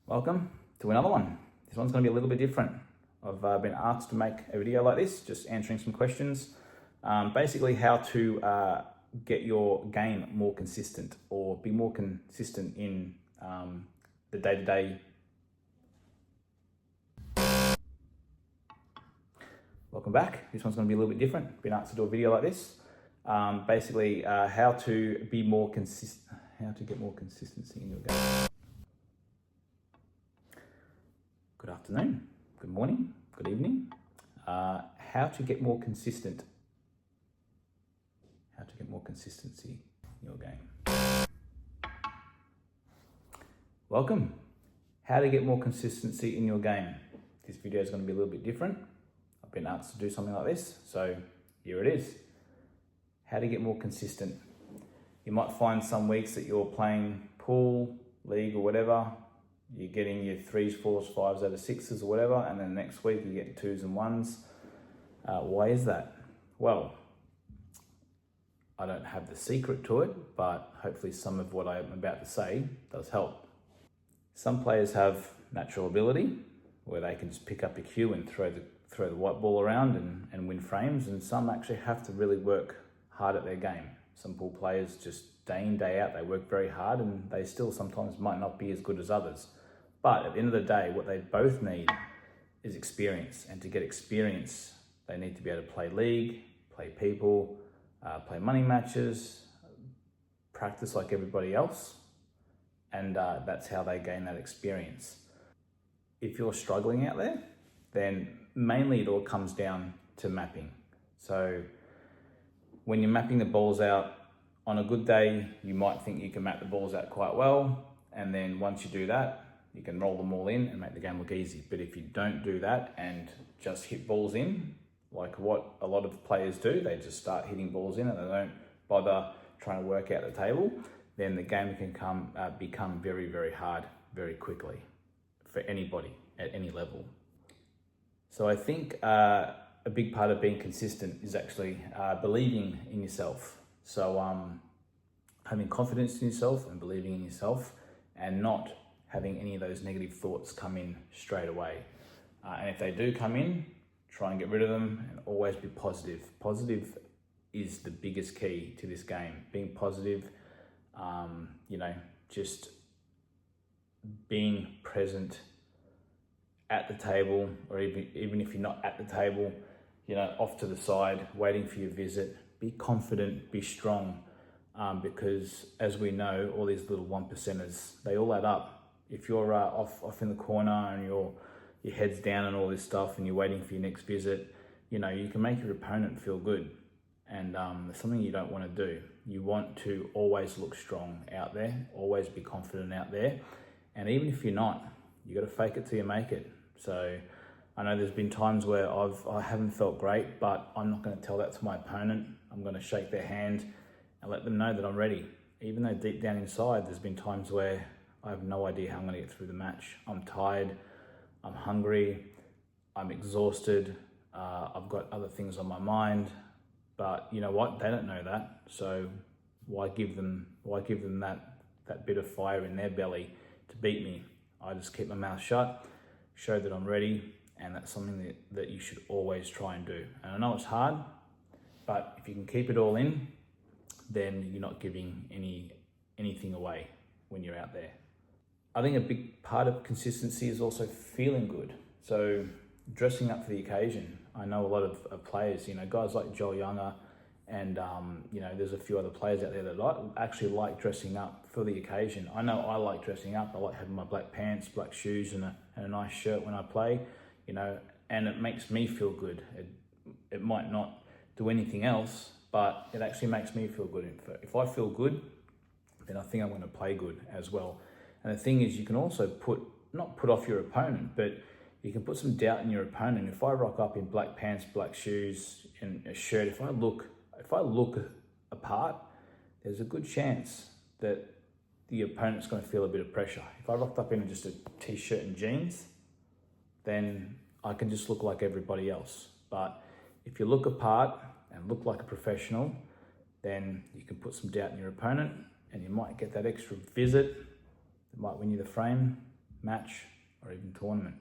Welcome to another one. This one's going to be a little bit different. I've been asked to make a video like this, just answering some questions. Basically how to get your game more consistent or be more consistent in the day-to-day. Welcome back. This one's going to be a little bit different. Been asked to do a video like this. Basically how to be more consistent, how to get more consistency in your game. Good afternoon, good morning, good evening. How to get more consistent. How to get more consistency in your game. Welcome. How to get more consistency in your game. This video is going to be a little bit different. I've been asked to do something like this, so here it is. How to get more consistent. You might find some weeks that you're playing pool, league or whatever, you're getting your 3s, 4s, 5s out of 6s or whatever, and then next week you get 2s and 1s. Why is that? Well, I don't have the secret to it, but hopefully some of what I'm about to say does help. Some players have natural ability where they can just pick up a cue and throw the white ball around and win frames, and some actually have to really work hard at their game. Some pool players just day in, day out, they work very hard and they still sometimes might not be as good as others. But at the end of the day, what they both need is experience. And to get experience, they need to be able to play league, play people, play money matches, practice like everybody else. And that's how they gain that experience. If you're struggling out there, then mainly it all comes down to mapping. So when you're mapping the balls out, on a good day, you might think you can map the balls out quite well. And then once you do that, you can roll them all in and make the game look easy. But if you don't do that and just hit balls in, like what a lot of players do, they just start hitting balls in and they don't bother trying to work out the table, then the game can become very, very hard very quickly for anybody at any level. So I think a big part of being consistent is actually believing in yourself. So having confidence in yourself and believing in yourself, and not having any of those negative thoughts come in straight away. And if they do come in, try and get rid of them and always be positive. Positive is the biggest key to this game. Being positive, just being present at the table, or even if you're not at the table, off to the side, waiting for your visit. Be confident, be strong, because as we know, all these little 1%ers, they all add up. If you're off in the corner and your head's down and all this stuff and you're waiting for your next visit, you can make your opponent feel good. And it's something you don't want to do. You want to always look strong out there, always be confident out there. And even if you're not, you got to fake it till you make it. So I know there's been times where I haven't felt great, but I'm not going to tell that to my opponent. I'm going to shake their hand and let them know that I'm ready. Even though deep down inside, there's been times where I have no idea how I'm going to get through the match. I'm tired, I'm hungry, I'm exhausted, I've got other things on my mind, but you know what? They don't know that. So why give them that bit of fire in their belly to beat me? I just keep my mouth shut, show that I'm ready, and that's something that you should always try and do. And I know it's hard, but if you can keep it all in, then you're not giving anything away when you're out there. I think a big part of consistency is also feeling good. So dressing up for the occasion. I know a lot of players, guys like Joel Younger, and there's a few other players out there that actually like dressing up for the occasion. I know I like dressing up. I like having my black pants, black shoes, and a nice shirt when I play, and it makes me feel good. It might not do anything else, but it actually makes me feel good. If I feel good, then I think I'm going to play good as well. And the thing is, you can also not put off your opponent, but you can put some doubt in your opponent. If I rock up in black pants, black shoes, and a shirt, if I look apart, there's a good chance that the opponent's going to feel a bit of pressure. If I rocked up in just a t-shirt and jeans, then I can just look like everybody else. But if you look apart and look like a professional, then you can put some doubt in your opponent, and you might get that extra visit that might win you the frame, match, or even tournament.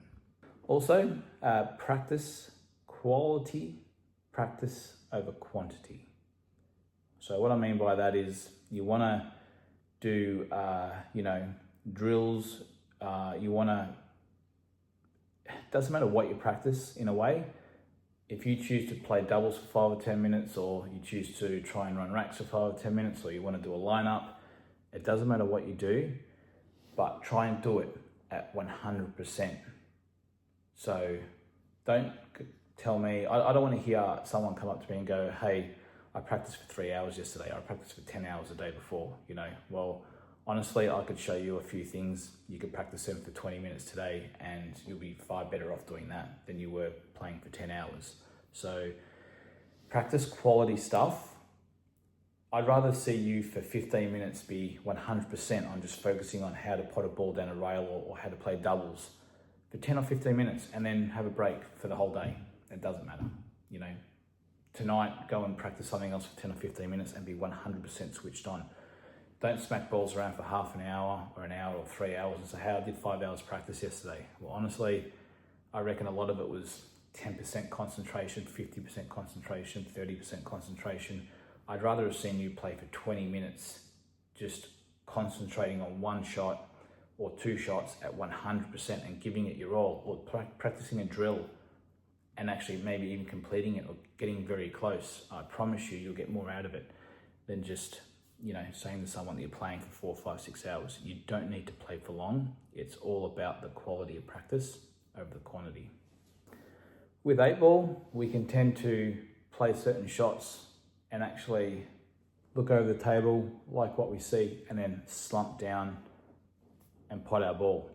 Also, practice quality, practice over quantity. So what I mean by that is you want to do, drills. It doesn't matter what you practice in a way. If you choose to play doubles for 5 or 10 minutes, or you choose to try and run racks for 5 or 10 minutes, or you want to do a lineup, it doesn't matter what you do, but try and do it at 100%. So don't tell me, I don't want to hear someone come up to me and go, hey, I practiced for 3 hours yesterday, I practiced for 10 hours the day before, Well, honestly, I could show you a few things. You could practice them for 20 minutes today and you'll be far better off doing that than you were playing for 10 hours. So practice quality stuff. I'd rather see you for 15 minutes be 100% on just focusing on how to pot a ball down a rail or how to play doubles for 10 or 15 minutes and then have a break for the whole day. It doesn't matter, Tonight, go and practice something else for 10 or 15 minutes and be 100% switched on. Don't smack balls around for half an hour or an hour or 3 hours and say, hey, I did 5 hours practice yesterday. Well, honestly, I reckon a lot of it was 10% concentration, 50% concentration, 30% concentration. I'd rather have seen you play for 20 minutes just concentrating on one shot or two shots at 100% and giving it your all, or practicing a drill and actually maybe even completing it or getting very close. I promise you'll get more out of it than just saying to someone that you're playing for 4, 5, 6 hours. You don't need to play for long. It's all about the quality of practice over the quantity. With 8-ball, we can tend to play certain shots and actually look over the table like what we see and then slump down and pot our ball.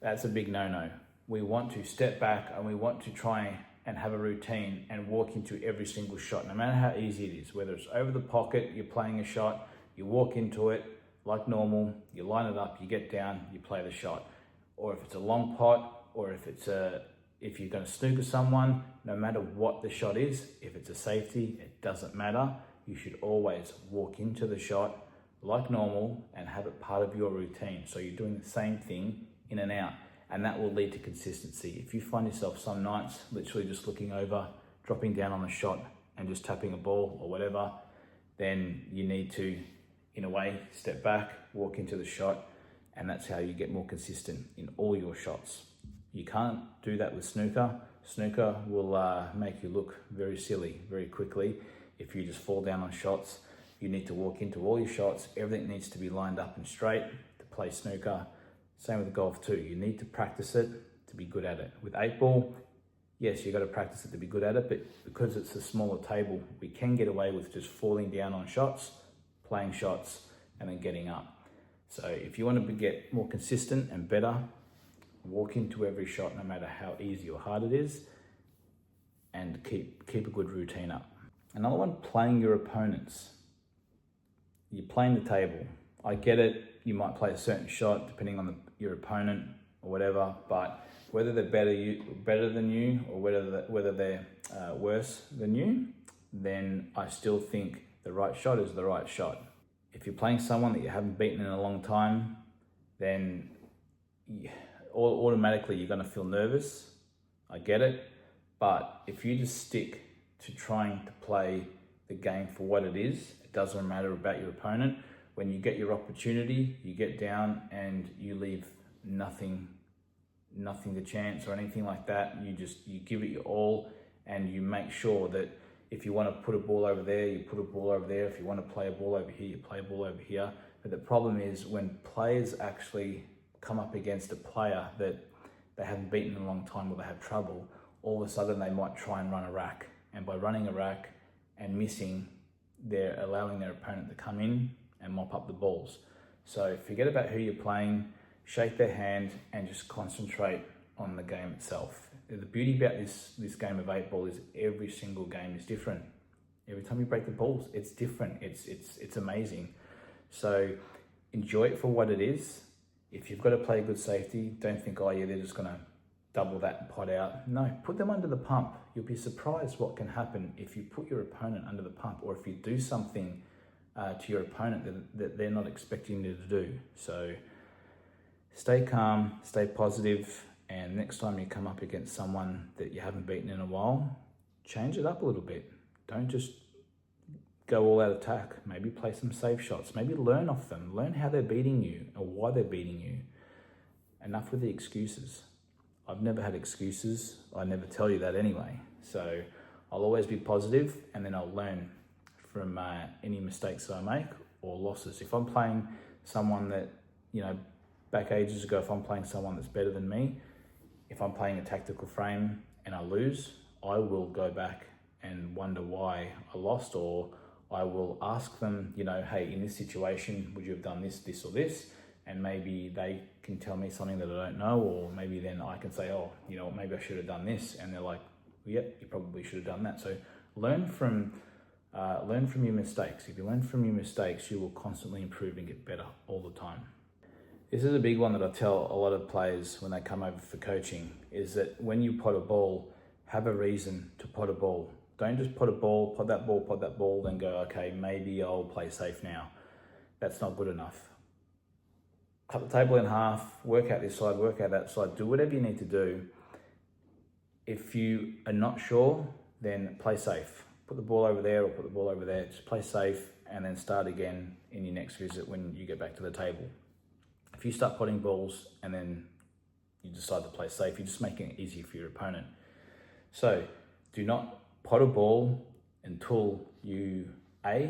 That's a big no-no. We want to step back and we want to try and have a routine and walk into every single shot, no matter how easy it is. Whether it's over the pocket, you're playing a shot, you walk into it like normal, you line it up, you get down, you play the shot. Or if it's a long pot, or if you're going to snooker someone, no matter what the shot is, if it's a safety, it doesn't matter. You should always walk into the shot like normal and have it part of your routine. So you're doing the same thing in and out. And that will lead to consistency. If you find yourself some nights literally just looking over, dropping down on a shot and just tapping a ball or whatever, then you need to, in a way, step back, walk into the shot, and that's how you get more consistent in all your shots. You can't do that with snooker. Snooker will make you look very silly very quickly if you just fall down on shots. You need to walk into all your shots. Everything needs to be lined up and straight to play snooker. Same with golf too. You need to practice it to be good at it. With 8-ball, yes, you got to practice it to be good at it, but because it's a smaller table, we can get away with just falling down on shots, playing shots, and then getting up. So if you want to get more consistent and better, walk into every shot, no matter how easy or hard it is, and keep a good routine up. Another one, playing your opponents. You're playing the table. I get it. You might play a certain shot depending on your opponent or whatever, but whether they're better than you or whether they're worse than you, then I still think the right shot is the right shot. If you're playing someone that you haven't beaten in a long time, then automatically you're going to feel nervous. I get it, but if you just stick to trying to play the game for what it is, it doesn't matter about your opponent. When you get your opportunity, you get down and you leave nothing to chance or anything like that. You give it your all, and you make sure that if you want to put a ball over there, you put a ball over there. If you want to play a ball over here, you play a ball over here. But the problem is when players actually come up against a player that they haven't beaten in a long time or they have trouble, all of a sudden they might try and run a rack. And by running a rack and missing, they're allowing their opponent to come in and mop up the balls. So forget about who you're playing, shake their hand, and just concentrate on the game itself. The beauty about this game of 8-ball is every single game is different. Every time you break the balls, it's different. It's amazing. So enjoy it for what it is. If you've got to play a good safety, don't think, oh yeah, they're just gonna double that and pot out. No, put them under the pump. You'll be surprised what can happen if you put your opponent under the pump, or if you do something to your opponent that they're not expecting you to do. So Stay calm, stay positive, and next time you come up against someone that you haven't beaten in a while, change it up a little bit. Don't just go all out attack. Maybe play some safe shots. Maybe learn off them. Learn how they're beating you or why they're beating you. Enough with the excuses. I've never had excuses. I never tell you that anyway. So I'll always be positive, and then I'll learn from any mistakes that I make or losses. If I'm playing someone that, back ages ago, if I'm playing someone that's better than me, if I'm playing a tactical frame and I lose, I will go back and wonder why I lost, or I will ask them, hey, in this situation, would you have done this, this, or this? And maybe they can tell me something that I don't know, or maybe then I can say, oh, maybe I should have done this. And they're like, well, yep, you probably should have done that. So learn from your mistakes. If you learn from your mistakes, you will constantly improve and get better all the time. This is a big one that I tell a lot of players when they come over for coaching, is that when you pot a ball, have a reason to pot a ball. Don't just pot a ball, pot that ball, then go, okay, maybe I'll play safe now. That's not good enough. Cut the table in half, work out this side, work out that side, do whatever you need to do. If you are not sure, then play safe. Put the ball over there or put the ball over there. Just play safe and then start again in your next visit when you get back to the table. If you start potting balls and then you decide to play safe, you're just making it easier for your opponent. So do not pot a ball until you are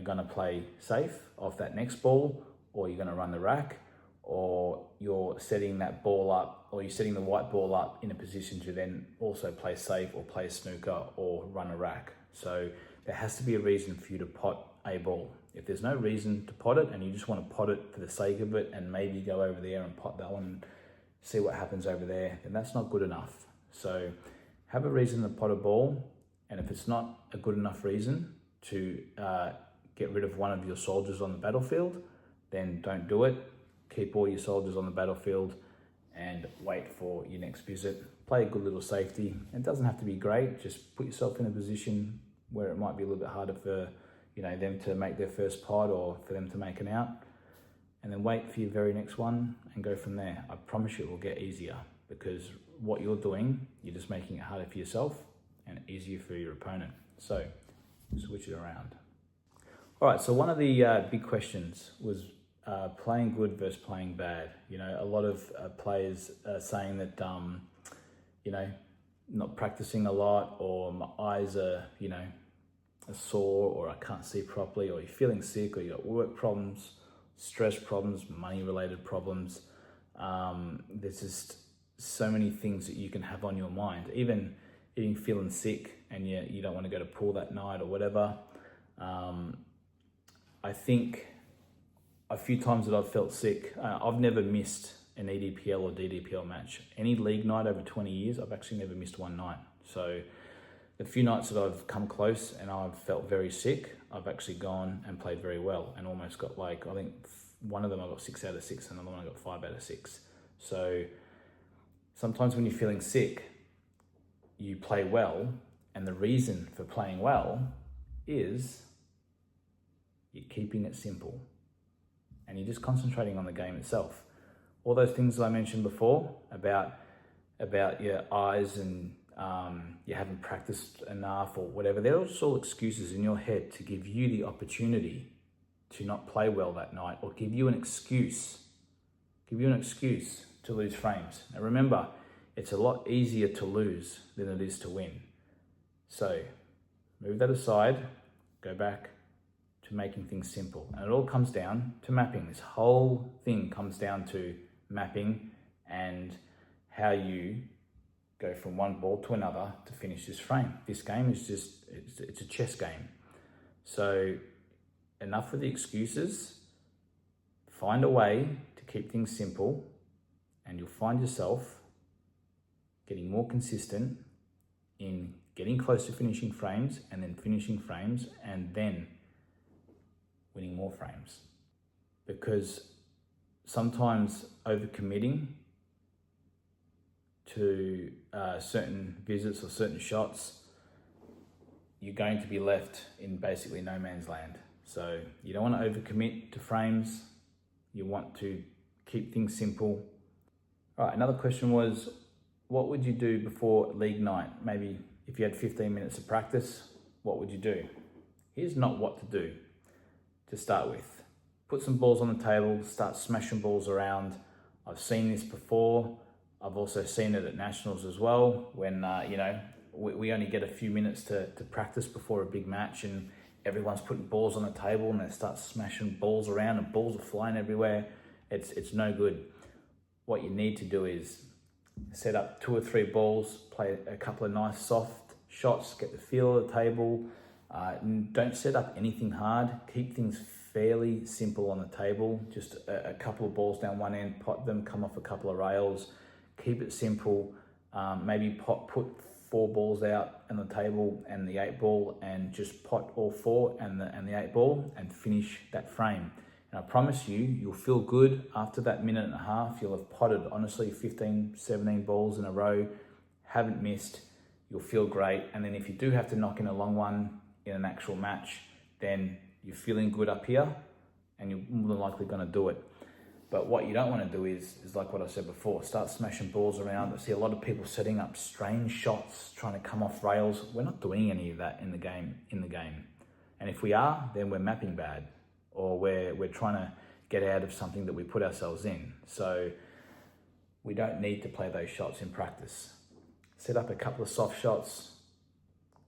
going to play safe off that next ball, or you're going to run the rack, or you're setting that ball up, or you're setting the white ball up in a position to then also play safe or play a snooker or run a rack. So there has to be a reason for you to pot a ball. If there's no reason to pot it and you just want to pot it for the sake of it and maybe go over there and pot that one and see what happens over there, then that's not good enough. So have a reason to pot a ball, and if it's not a good enough reason to get rid of one of your soldiers on the battlefield, then don't do it. Keep all your soldiers on the battlefield and wait for your next visit. Play a good little safety. It doesn't have to be great. Just put yourself in a position where it might be a little bit harder for them to make their first pot or for them to make an out, and then wait for your very next one and go from there. I promise you it will get easier, because what you're doing, you're just making it harder for yourself and easier for your opponent. So switch it around. All right, so one of the big questions was playing good versus playing bad. A lot of players are saying that, not practicing a lot, or my eyes are, are sore, or I can't see properly, or you're feeling sick, or you got work problems, stress problems, money related problems. There's just so many things that you can have on your mind, even feeling sick and you don't want to go to pool that night or whatever. I think a few times that I've felt sick, I've never missed an EDPL or DDPL match. Any league night over 20 years, I've actually never missed one night. So the few nights that I've come close and I've felt very sick, I've actually gone and played very well and almost got, I think one of them I got 6 out of 6 and another one I got 5 out of 6. So sometimes when you're feeling sick, you play well, and the reason for playing well is you're keeping it simple and you're just concentrating on the game itself. All those things that I mentioned before about your eyes and you haven't practiced enough or whatever, they're just all excuses in your head to give you the opportunity to not play well that night, or give you an excuse to lose frames. Now remember, it's a lot easier to lose than it is to win. So move that aside, go back to making things simple. And it all comes down to mapping. This whole thing comes down to mapping and how you go from one ball to another to finish this frame. This game is just, it's a chess game. So enough with the excuses. Find a way to keep things simple, and you'll find yourself getting more consistent in getting close to finishing frames, and then finishing frames, and then winning more frames. Because sometimes overcommitting to certain visits or certain shots, you're going to be left in basically no man's land. So you don't want to overcommit to frames. You want to Keep things simple. All right, another question was, what would you do before league night? Maybe if you had 15 minutes of practice, what would you do? Here's not what to do to start with. Put some balls on the table, start smashing balls around. I've seen this before. I've also seen it at nationals as well, when we only get a few minutes to practice before a big match, and everyone's putting balls on the table and they start smashing balls around and balls are flying everywhere. It's no good. What you need to do is set up 2 or 3 balls, play a couple of nice soft shots, get the feel of the table. Don't set up anything hard. Keep things fairly simple on the table. Just a couple of balls down one end, pot them, come off a couple of rails. Keep it simple. Maybe put 4 balls out on the table and the 8 ball, and just pot all 4 and the 8 ball and finish that frame. And I promise you, you'll feel good after that minute and a half. You'll have potted, honestly, 15, 17 balls in a row, haven't missed. You'll feel great. And then if you do have to knock in a long one in an actual match, then you're feeling good up here and you're more than likely going to do it. But what you don't want to do is like what I said before, start smashing balls around. I see a lot of people setting up strange shots, trying to come off rails. We're not doing any of that in the game. And if we are, then we're mapping bad, or we're trying to get out of something that we put ourselves in. So we don't need to play those shots in practice. Set up a couple of soft shots,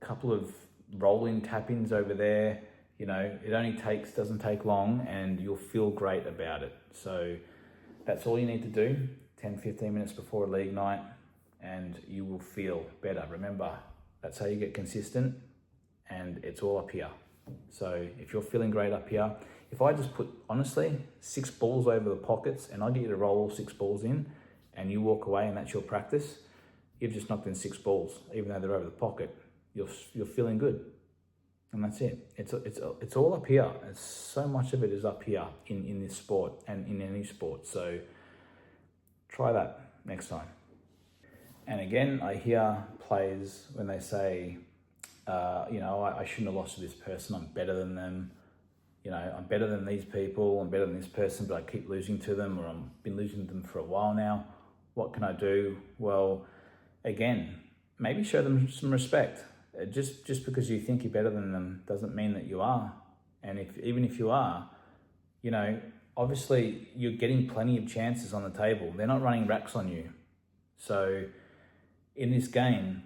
a couple of rolling tap-ins over there. It doesn't take long, and you'll feel great about it. So that's all you need to do, 10, 15 minutes before a league night, and you will feel better. Remember, that's how you get consistent, and it's all up here. So if you're feeling great up here, if I just put, honestly, 6 balls over the pockets and I get you to roll all 6 balls in and you walk away and that's your practice, you've just knocked in 6 balls, even though they're over the pocket. You're feeling good. And that's it. It's all up here. So much of it is up here in this sport and in any sport. So try that next time. And again, I hear players when they say, I shouldn't have lost to this person. I'm better than them. I'm better than these people. I'm better than this person, but I keep losing to them, or I've been losing to them for a while now. What can I do? Well, again, maybe show them some respect. Just because you think you're better than them doesn't mean that you are. And even if you are, obviously you're getting plenty of chances on the table. They're not running racks on you. So in this game,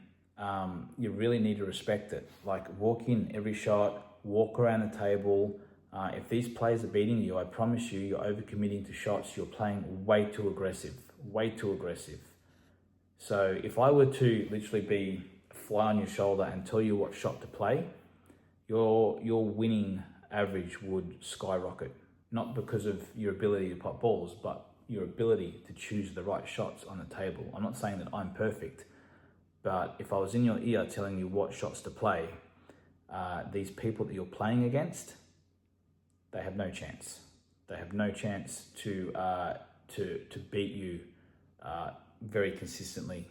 you really need to respect it. Like, walk in every shot, walk around the table. If these players are beating you, I promise you, you're overcommitting to shots. You're playing way too aggressive. So if I were to literally be a fly on your shoulder and tell you what shot to play, your winning average would skyrocket. Not because of your ability to pop balls, but your ability to choose the right shots on the table. I'm not saying that I'm perfect, but if I was in your ear telling you what shots to play, these people that you're playing against, they have no chance. They have no chance to beat you very consistently.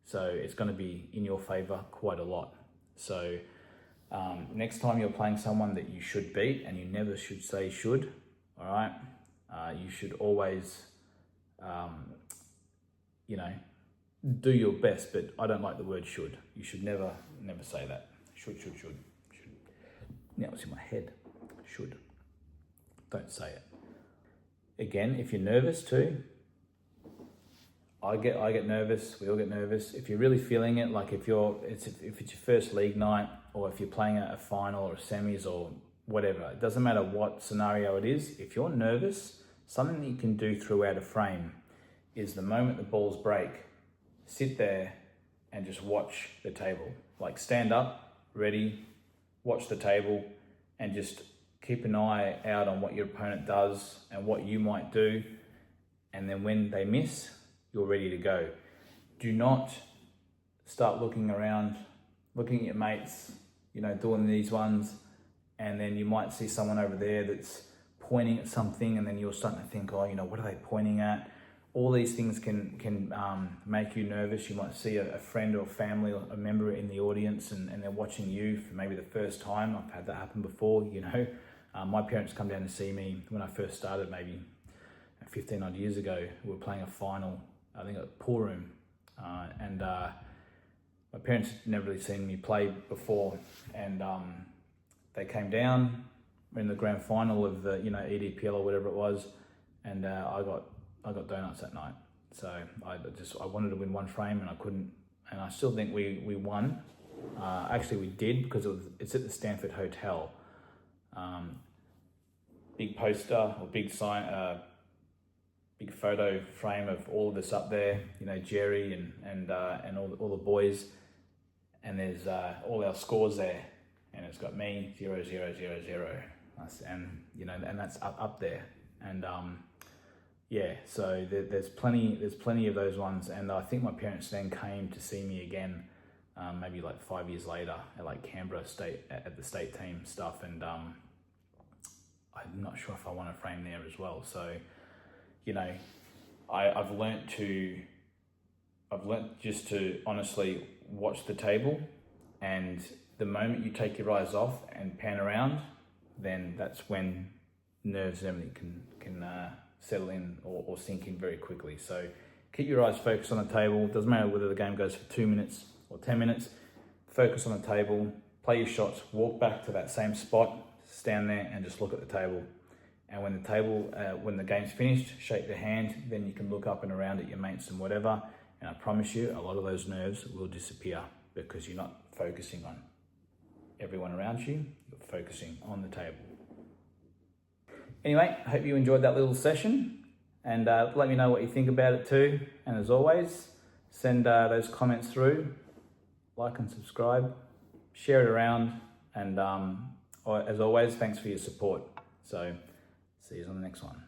So it's going to be in your favor quite a lot. So next time you're playing someone that you should beat, and you never should say should, all right? You should always, do your best, but I don't like the word should. You should never say that. Should. Now it's in my head. Should. Don't say it. Again, if you're nervous too, I get nervous. We all get nervous. If you're really feeling it, like if it's your first league night, or if you're playing a final or a semis or whatever, it doesn't matter what scenario it is. If you're nervous, something that you can do throughout a frame is the moment the balls break, sit there and just watch the table. Like, stand up, ready, watch the table, and just keep an eye out on what your opponent does and what you might do. And then when they miss, you're ready to go. Do not start looking around, looking at your mates, doing these ones, and then you might see someone over there that's pointing at something, and then you're starting to think, what are they pointing at? All these things can make you nervous. You might see a friend or family or a member in the audience, and they're watching you for maybe the first time. I've had that happen before, My parents come down to see me when I first started, maybe 15 odd years ago, we were playing a final, I think at Pool Room, and my parents had never really seen me play before, and they came down. We're in the grand final of the EDPL or whatever it was, and I got donuts that night. So I wanted to win one frame and I couldn't, and I still think we won. Actually, we did, because it's at the Stanford Hotel. Big poster or big sign, big photo frame of all of us up there. Jerry and all the boys, and there's all our scores there, and it's got me 0 0 0 0, and that's up there, and yeah. So there's plenty of those ones, and I think my parents then came to see me again. Maybe like 5 years later at like Canberra State at the state team stuff, and I'm not sure if I want to frame there as well. So, I've learnt just to honestly watch the table, and the moment you take your eyes off and pan around, then that's when nerves and everything can settle in or sink in very quickly. So keep your eyes focused on the table. It doesn't matter whether the game goes for 2 minutes or 10 minutes, focus on the table, play your shots, walk back to that same spot, stand there and just look at the table. And when the game's finished, shake their hand, then you can look up and around at your mates and whatever. And I promise you, a lot of those nerves will disappear, because you're not focusing on everyone around you, you're focusing on the table. Anyway, I hope you enjoyed that little session, and let me know what you think about it too. And as always, send those comments through. Like and subscribe, share it around, and as always, thanks for your support. So see you on the next one.